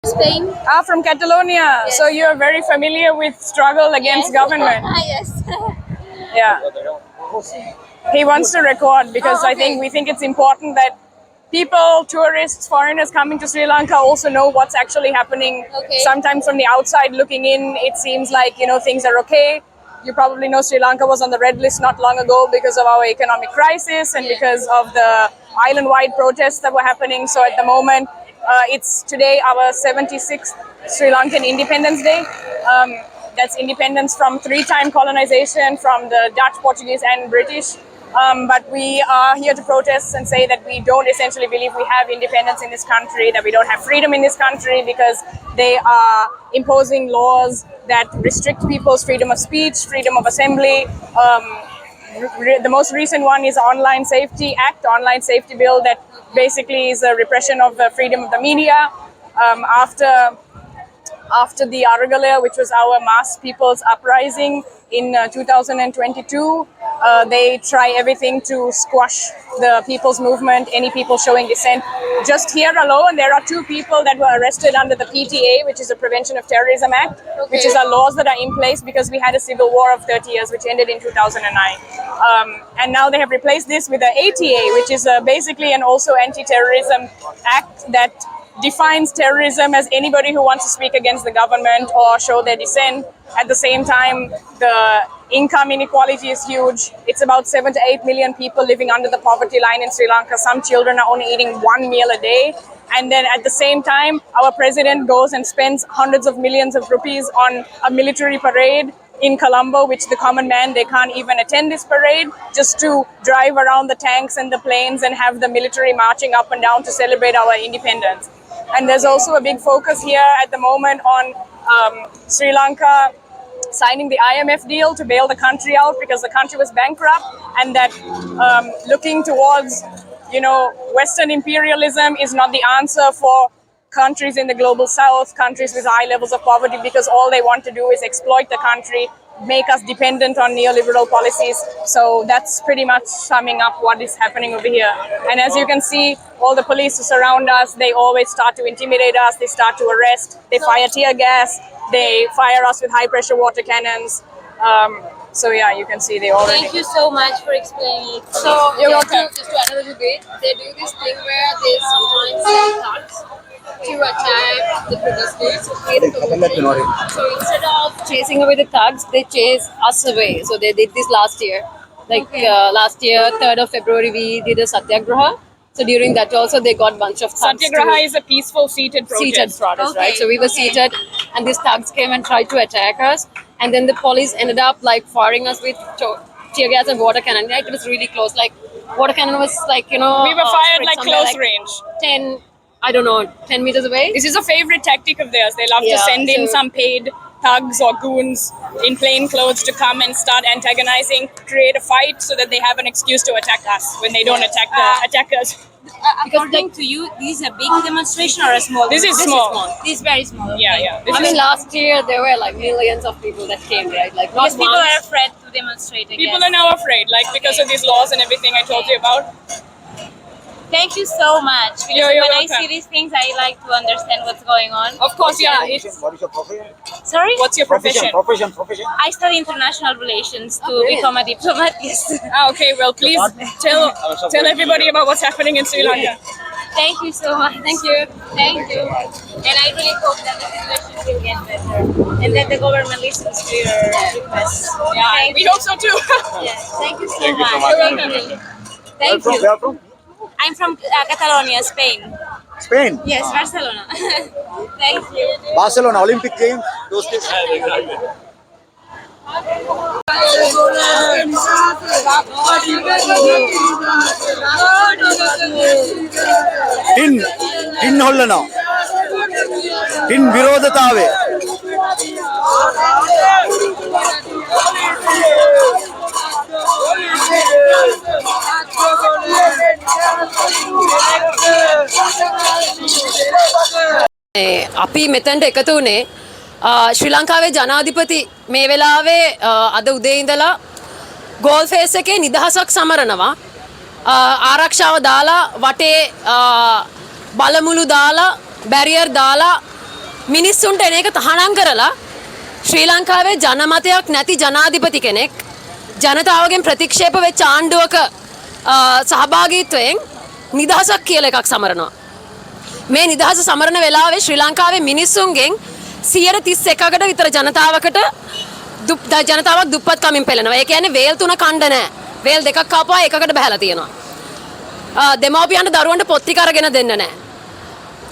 Spain. From Catalonia. Yes. So you're very familiar with struggle against government. Yes. Yeah. He wants to record because Oh, I okay. think we think it's important that people, tourists, foreigners coming to Sri Lanka also know what's actually happening. Okay. Sometimes from the outside looking in, it seems like, things are okay. You probably know Sri Lanka was on the red list not long ago because of our economic crisis and because of the island-wide protests that were happening. So at the moment, it's today our 76th Sri Lankan Independence Day. That's independence from three-time colonization from the Dutch, Portuguese, and British. But we are here to protest and say that we don't essentially believe we have independence in this country, that we don't have freedom in this country because they are imposing laws that restrict people's freedom of speech, freedom of assembly. The most recent one is Online Safety Act, Online Safety Bill, that basically is a repression of the freedom of the media. After the Arugala, which was our mass people's uprising in 2022, they try everything to squash the people's movement, any people showing dissent. Just here alone, there are 2 people that were arrested under the PTA, which is the Prevention of Terrorism Act, which is our laws that are in place because we had a civil war of 30 years, which ended in 2009. And now they have replaced this with the ATA, which is basically an also anti-terrorism act that defines terrorism as anybody who wants to speak against the government or show their dissent. At the same time, the income inequality is huge. It's about 7 to 8 million people living under the poverty line in Sri Lanka. Some children are only eating 1 meal a day. And then at the same time, our president goes and spends hundreds of millions of rupees on a military parade in Colombo, which the common man, they can't even attend this parade, just to drive around the tanks and the planes and have the military marching up and down to celebrate our independence. And there's also a big focus here at the moment on Sri Lanka signing the IMF deal to bail the country out because the country was bankrupt, and that looking towards, Western imperialism is not the answer for countries in the global south, countries with high levels of poverty, because all they want to do is exploit the country, make us dependent on neoliberal policies. So that's pretty much summing up what is happening over here. And as you can see, all the police who surround us, they always start to intimidate us, they start to arrest, they fire tear gas, they fire us with high pressure water cannons. So yeah, you can see they already... Thank you so much for explaining it. So You're welcome. Just to add a little bit, they do this thing where they sometimes send thugs to attack the protesters, to create a commotion. So instead of chasing away the thugs, they chase us away. So they did this last year. Last year, 3rd of February, we did a satyagraha. So during that also, they got a bunch of thugs. Satyagraha is a peaceful seated protest. Seated protest, right? So we were seated, and these thugs came and tried to attack us. And then the police ended up firing us with tear gas and water cannon. Right? It was really close. Water cannon was We were fired close like range. 10 meters away. This is a favorite tactic of theirs. They love to Yeah, send in so- some paid thugs or goons in plain clothes to come and start antagonizing, create a fight so that they have an excuse to attack us when they don't attack the attackers. According to you, this is a big demonstration or a small? This is small. This is very small. Yeah. I mean, last year there were millions of people that came, right? Not Because people once. are afraid to demonstrate. I People guess. are now afraid, because of these laws and everything I told you about. Thank you so much. Because You're when I welcome. see these things, I like to understand what's going on. Of course, yeah. What is your profession? Sorry? What's your profession? Profession. I study international relations to really? become a diplomat. Yes. Okay, well, please tell everybody about what's happening in Sri Lanka. Thank you so much. Thank you. Thank you. And I really hope that the situation will get better and that the government listens to your requests. Yeah, Thank we you. hope so too. Yes. Thank you so Thank you much. so much. You're welcome. Thank Where you. from? I'm from Catalonia, Spain. Spain. Yes, Barcelona. Thank you. Barcelona Olympic Games. Those days. Tin හොල්ලනවා. Tin විරෝධතාවය. අපි මෙතැන්ට එකතු වනේ ශ්‍රී ලංකාවේ ජනාධිපති මේ වෙලාවේ අද උදේ ඉඳලා ගෝල් ෆේස් එකේ නිදහසක් සමරනවා ආරක්ෂාව දාලා වටේ බලමුළු දාලා බැරියර් දාලා මිනිස්සුන්ට එන එක තහනම් කරලා ශ්‍රී ලංකාවේ ජනමතයක් නැති ජනාධිපති කෙනෙක් ජනතාවගෙන් ප්‍රතික්ෂේප වෙච්ච ආණ්ඩුවක සහභාගීත්වයෙන් නිදහසක් කියලා එකක් සමරනවා. මේ නිදහස සමරන වෙලාවේ ශ්‍රී ලංකාවේ මිනිස්සුන්ගෙන් 31%කට විතර ජනතාවක් දුප්පත් කමින් පෙළෙනවා. ඒ කියන්නේ වේල් 3 කණ්ඩ නැහැ. වේල් 2ක් කාපුවා එකකට බහැලා තියෙනවා. දෙමව්පියන්ට දරුවන්ට පොත් ටික අරගෙන දෙන්න නැහැ.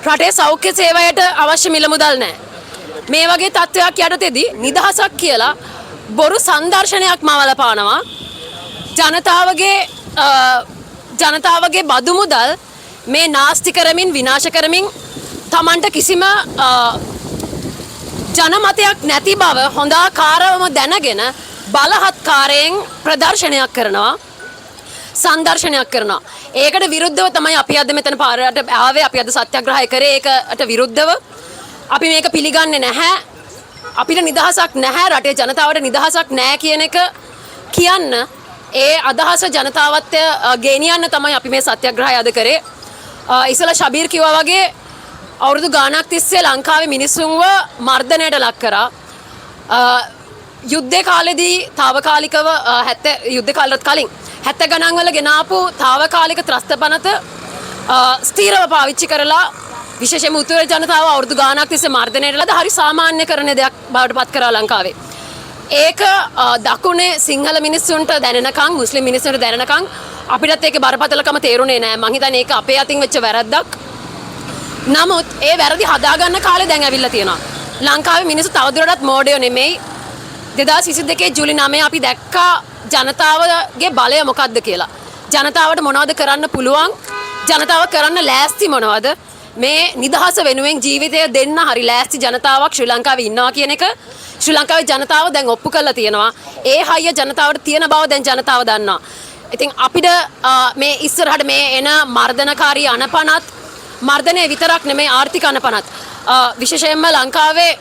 රටේ සෞඛ්‍ය සේවයට අවශ්‍ය මිල මුදල් නැහැ. මේ වගේ තත්ත්වයක් යටතේදී නිදහසක් කියලා බොරු සංදර්ශනයක් මවල පානවා. ජනතාවගේ බදු මුදල් මේ නාස්ති කරමින් විනාශ කරමින් Tamanට කිසිම ජනමතයක් නැති බව හොඳාකාරවම දැනගෙන බලහත්කාරයෙන් ප්‍රදර්ශනයක් කරනවා. සංදර්ශනයක් කරනවා. ඒකට විරුද්ධව තමයි අපි අද මෙතන පාරට ආවේ. අපි අද සත්‍යග්‍රහය කරේ ඒකට විරුද්ධව. අපි මේක පිළිගන්නේ නැහැ. අපිට නිදහසක් නැහැ. රටේ ජනතාවට නිදහසක් නැහැ කියන එක කියන්න ඒ අදහස ජනතාවත් ගෙනියන්න තමයි අපි මේ සත්‍යග්‍රහය අද කරේ. ඉස්සලා ශබීර් කිව්වා වගේ අවුරුදු ගාණක් තිස්සේ ලංකාවේ මිනිස්සුන්ව මර්ධනයට ලක් කරා. යුද්ධේ කාලෙදී తాවකාලිකව යුද්ධ කාලෙට කලින් 70 ගණන් වල ගෙනාපු తాවකාලික ත්‍රස්ත පනත ස්ථීරව පාවිච්චි කරලා විශේෂයෙන්ම උතුර ජනතාව අවුරුදු ගාණක් තිස්සේ මර්ධනයට ලද හරි සාමාන්‍යකරණ දෙයක් බවට පත් කරා ලංකාවේ. ඒක දකුණේ සිංහල මිනිස්සුන්ට දැනෙනකන් මුස්ලිම් මිනිස්සුන්ට දැනෙනකන් අපිටත් ඒකේ බරපතලකම තේරුනේ නැහැ. මං හිතන්නේ ඒක අපේ අතින් වෙච්ච වැරද්දක්. නමුත් ඒ වැරදි හදාගන්න කාලේ දැන් ඇවිල්ලා තියෙනවා. ලංකාවේ මිනිස්සු තවදුරටත් මෝඩයෝ නෙමෙයි. 2022 ජූලි 9 අපි දැක්කා ජනතාවගේ බලය මොකක්ද කියලා. ජනතාවට මොනවද කරන්න පුළුවන්? ජනතාව කරන්න ලෑස්ති මොනවද? මේ නිදහස වෙනුවෙන් ජීවිතය දෙන්න හරි ලෑස්ති ජනතාවක් ශ්‍රී ලංකාවේ ඉන්නවා කියන එක ශ්‍රී ලංකාවේ ජනතාව දැන් ඔප්පු කරලා තියෙනවා. ඒ හයිය ජනතාවට තියෙන බව දැන් ජනතාව දන්නවා. ඉතින් අපිට මේ ඉස්සරහට මේ එන මර්ධනකාරී අනපනත් මර්ධනය විතරක් නෙමෙයි ආර්ථික අනපනත් විශේෂයෙන්ම ලංකාවේ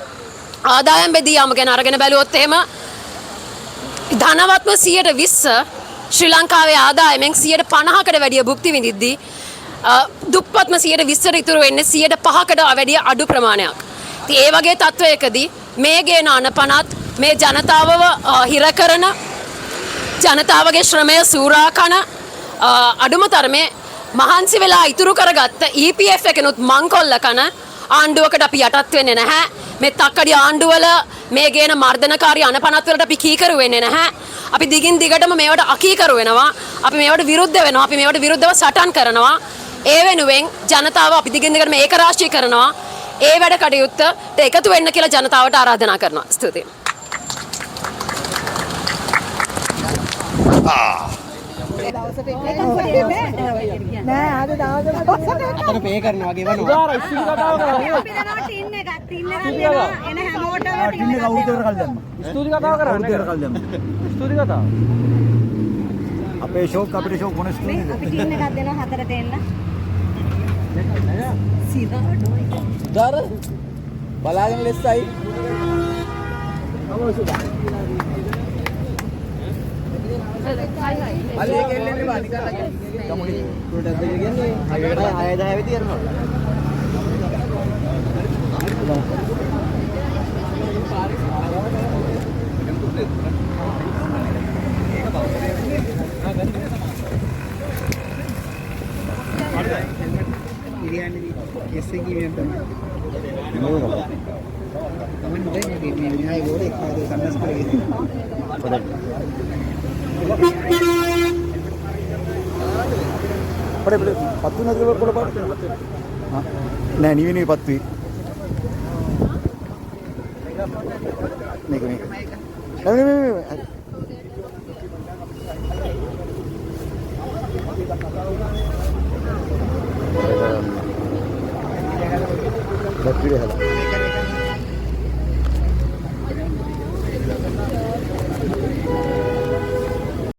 ආදායම් බෙදීම ගැන අරගෙන බැලුවොත් එහෙම ධනවත්ම 120 ශ්‍රී ලංකාවේ ආදායමෙන් 50%කට වැඩිය භුක්ති විඳිද්දී දුප්පත්ම 120ට ඉතුරු වෙන්නේ 5%කට වැඩිය අඩු ප්‍රමාණයක්. ඉතින් ඒ වගේ තත්වයකදී මේ ගේන අනපනත් මේ ජනතාවව හිර කරන ජනතාවගේ ශ්‍රමය සූරා කන අඩුම තරමේ මහන්සි වෙලා ඉතුරු කරගත්ත EPF එකනොත් මංකොල්ල කන ආණ්ඩුවකට අපි යටත් වෙන්නේ නැහැ. මේ තක්කඩි ආණ්ඩුවල මේ ගේන මර්ධනකාරී අනපනත් වලට අපි කීකරු වෙන්නේ නැහැ. අපි දිගින් දිගටම මේවට අකීකරු වෙනවා. අපි මේවට විරුද්ධ වෙනවා. අපි මේවට විරුද්ධව සටන් කරනවා. ඒ වෙනුවෙන් ජනතාව අපි දිගින් දිගටම ඒක රාශී කරනවා. ඒ වැඩ කටයුත්තට එකතු වෙන්න කියලා ජනතාවට ආරාධනා කරනවා. ස්තුතියි. නෑ අද දවසට අතන පේ කරනවා ගෙවනවා. අපි දනවා ටින් එකක් දෙනවා එන හැමෝටම ටින් එකක් දෙනවා. ස්තුති කතාව කරන්නේ. ස්තුති කතාව. අපේ ෂෝක් අපිට ෂෝක් මොන ස්තුතිද? අපි ටින් එකක් දෙනවා හතරට එන්න. දාර බලාගෙන ලෙස්සයි. අලේ කෙල්ලෙන්නේ වානික කමුනි උඩට දෙන්නේ 6000 විදියරනවා. ඉරියන්නේ කෙස්සේ කියවෙන් තමයි. කමෙන් දෙන්නේ මේ මෙහායි ගෝලේ කාද සම්මස් කරගෙන. පොඩේ පත්තු නැතිව පොළ පාට. නෑ නිවෙන්නේ පත්තුයි. මේක. නෑ. බැටරි හදලා